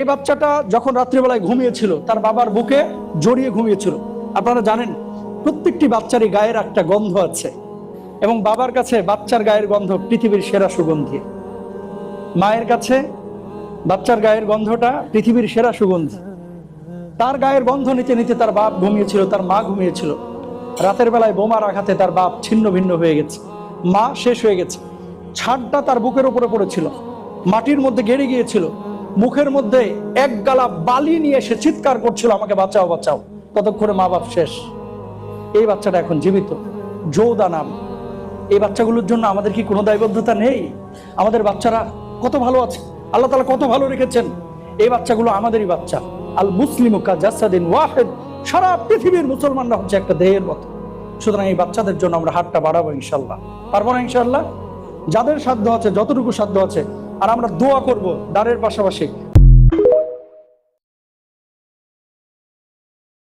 এই বাচ্চাটা যখন রাত্রিবেলায় ঘুমিয়েছিল তার বাবার বুকে জড়িয়ে ঘুমিয়েছিল। আপনারা জানেন প্রত্যেকটি বাচ্চারই গায়ের একটা গন্ধ আছে, এবং বাবার কাছে বাচ্চার গায়ের গন্ধ পৃথিবীর সেরা সুগন্ধি। মায়ের কাছে বাচ্চার গায়ের গন্ধটা পৃথিবীর সেরা সুগন্ধি। তার গায়ের গন্ধ নিতে নিতে তার বাপ ঘুমিয়েছিল, তার মা ঘুমিয়েছিল। রাতের বেলায় বোমার আঘাতে তার বাপ ছিন্ন ভিন্ন হয়ে গেছে, মা শেষ হয়ে গেছে। ছাদটা তার বুকের উপরে পড়েছিল, মাটির মধ্যে গেড়ে গিয়েছিল। মুখের মধ্যে এক গালা বালি নিয়ে সে চিৎকার করছিল, আমাকে বাঁচাও বাঁচাও। ততক্ষণে মা বাপ শেষ। এই বাচ্চাটা এখন জীবিত, জৌদা নাম। এই বাচ্চাগুলোর জন্য আমাদের কি কোনো দায়বদ্ধতা নেই? আমাদের বাচ্চারা কত ভালো আছে, আল্লাহ তাআলা কত ভালো রেখেছেন। এই বাচ্চাগুলো আমাদেরই বাচ্চা। আল মুসলিমু কাজাসাদিন ওয়াহিদ, সারা পৃথিবীর মুসলমানরা হচ্ছে একটা দেহের মতো। সুতরাং এই বাচ্চাদের জন্য আমরা হাতটা বাড়াবো ইনশাল্লাহ। পারবো না ইনশাল্লাহ? যাদের সাধ্য আছে, যতটুকু সাধ্য আছে। আর আমরা দোয়া করব দাঁড়ের পাশাপাশি